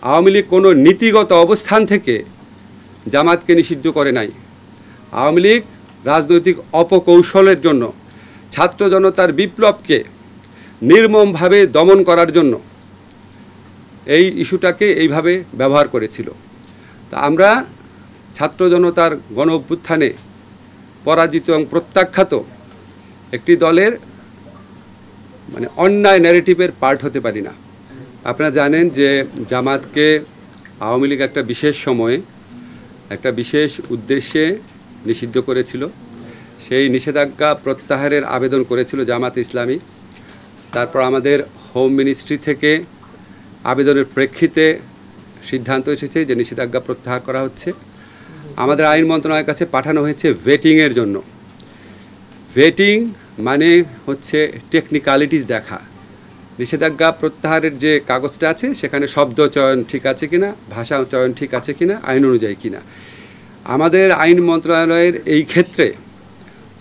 আওয়ামী লীগ কোনো নীতিগত অবস্থান থেকে জামাতকে নিষিদ্ধ করে নাই। আওয়ামী লীগ রাজনৈতিক অপকৌশলের জন্য ছাত্র জনতার বিপ্লবকে নির্মমভাবে দমন করার জন্য এই ইস্যুটাকে এইভাবে ব্যবহার করেছিল। তা আমরা ছাত্র জনতার গণ অভ্যুত্থানে পরাজিত এবং প্রত্যাখ্যাত একটি দলের অন্যায় ন্যারেটিভের পার্ট হতে পারি না। আপনারা জানেন যে জামাতকে আওয়ামী লীগ একটা বিশেষ সময়ে একটা বিশেষ উদ্দেশ্যে নিষিদ্ধ করেছিল। সেই নিষেধাজ্ঞা প্রত্যাহারের আবেদন করেছিল জামাত ইসলামী। তারপর আমাদের হোম মিনিস্ট্রি থেকে আবেদনের প্রেক্ষিতে সিদ্ধান্ত এসেছে যে নিষেধাজ্ঞা প্রত্যাহার করা হচ্ছে। আমাদের আইন মন্ত্রণালয়ের কাছে পাঠানো হয়েছে ভেটিংয়ের জন্য। ভেটিং মানে হচ্ছে টেকনিক্যালিটিস দেখা, নিষেধাজ্ঞা প্রত্যাহারের যে কাগজটা আছে সেখানে শব্দ চয়ন ঠিক আছে কিনা, ভাষা চয়ন ঠিক আছে কিনা, আইন অনুযায়ী কিনা। আমাদের আইন মন্ত্রণালয়ের এই ক্ষেত্রে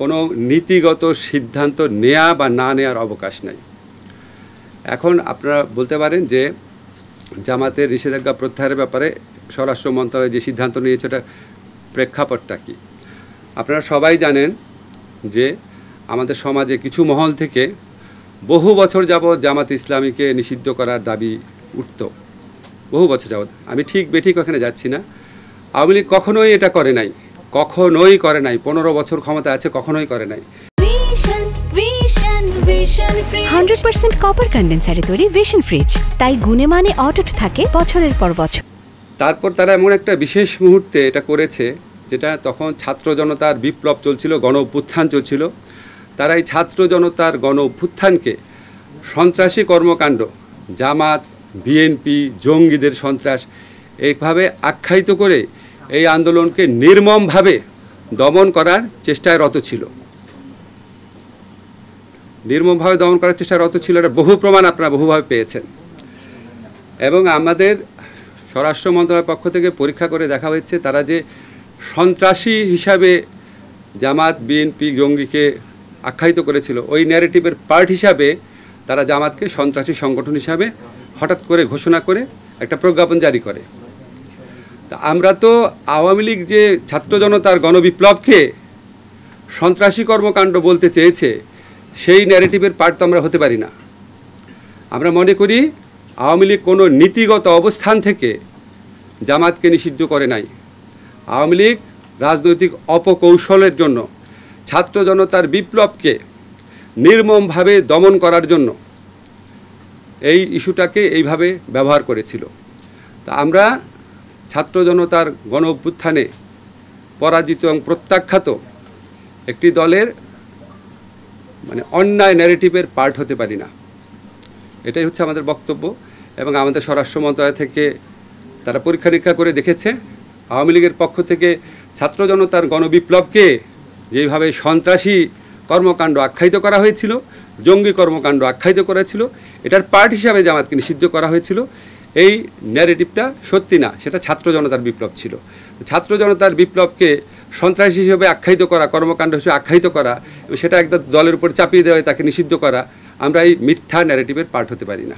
কোনো নীতিগত সিদ্ধান্ত নেওয়া বা না নেওয়ার অবকাশ নাই। এখন আপনারা বলতে পারেন যে জামাতের নিষেধাজ্ঞা প্রত্যাহারের ব্যাপারে স্বরাষ্ট্র মন্ত্রণালয় যে সিদ্ধান্ত নিয়েছে ওটার প্রেক্ষাপটটা কী। আপনারা সবাই জানেন যে আমাদের সমাজে কিছু মহল থেকে বহু বছর যাবৎ জামাত ইসলামীকে নিষিদ্ধ করার দাবি উঠত, বহু বছর যাবৎ। আমি ঠিক বেঠিক ওখানে যাচ্ছি না। আওয়ামী লীগ কখনোই এটা করে নাই, কখনোই করে নাই। 15 বছর ক্ষমতা আছে, কখনোই করে নাই। 100% কপার কন্ডেন্সারে তৈরি ভিশন ফ্রিজ, তাই গুণে মানে অটুট থাকে বছরের পর বছর। তারপর তারা এমন একটা বিশেষ মুহূর্তে এটা করেছে যেটা তখন ছাত্র জনতার বিপ্লব চলছিল, গণ অভ্যুত্থান চলছিল। তারা এই ছাত্র জনতার গণ অভ্যুত্থানকে সন্ত্রাসী কর্মকাণ্ড, জামাত, বিএনপি, জঙ্গিদের সন্ত্রাস এইভাবে আখ্যায়িত করে এই আন্দোলনকে নির্মমভাবে দমন করার চেষ্টায় রত ছিল। নির্মমভাবে দমন করার চেষ্টায় রত ছিল, এটা বহু প্রমাণ আপনারা বহুভাবে পেয়েছেন। এবং আমাদের স্বরাষ্ট্র মন্ত্রণালয়ের পক্ষ থেকে পরীক্ষা করে দেখা হয়েছে তারা যে সন্ত্রাসী হিসাবে জামাত, বিএনপি, জঙ্গিকে আখ্যায়িত করেছিল, ওই ন্যারেটিভের পার্ট হিসাবে তারা জামাতকে সন্ত্রাসী সংগঠন হিসাবে হঠাৎ করে ঘোষণা করে একটা প্রজ্ঞাপন জারি করে। তা আমরা তো আওয়ামী লীগ যে ছাত্র জনতার গণবিপ্লবকে সন্ত্রাসী কর্মকাণ্ড বলতে চেয়েছে সেই ন্যারেটিভের পার্ট তো আমরা হতে পারি না। আমরা মনে করি আওয়ামী লীগ কোনো নীতিগত অবস্থান থেকে জামাতকে নিষিদ্ধ করে নাই। আওয়ামী লীগ রাজনৈতিক অপকৌশলের জন্য ছাত্র জনতার বিপ্লবকে নির্মমভাবে দমন করার জন্য এই ইস্যুটাকে এইভাবে ব্যবহার করেছিল। তা আমরা ছাত্র জনতার গণ অভ্যুত্থানে পরাজিত এবং প্রত্যাখ্যাত একটি দলের অন্যায় ন্যারেটিভের পার্ট হতে পারি না। এটাই হচ্ছে আমাদের বক্তব্য। এবং আমাদের স্বরাষ্ট্র মন্ত্রণালয় থেকে তারা পরীক্ষা নিরীক্ষা করে দেখেছে আওয়ামী লীগের পক্ষ থেকে ছাত্র জনতার গণবিপ্লবকে যেভাবে সন্ত্রাসী কর্মকাণ্ড আখ্যায়িত করা হয়েছিল, জঙ্গি কর্মকাণ্ড আখ্যায়িত করা ছিল, এটার পার্ট হিসাবে জামাতকে নিষিদ্ধ করা হয়েছিল। এই ন্যারেটিভটা সত্যি না, সেটা ছাত্র জনতার বিপ্লব ছিল। ছাত্র জনতার বিপ্লবকে সন্ত্রাসী হিসেবে আখ্যায়িত করা, কর্মকাণ্ড হিসেবে আখ্যায়িত করা এবং সেটা একদম দলের উপর চাপিয়ে দেওয়া, তাকে নিষিদ্ধ করা, আমরা এই মিথ্যা ন্যারেটিভের পার্ট হতে পারি না।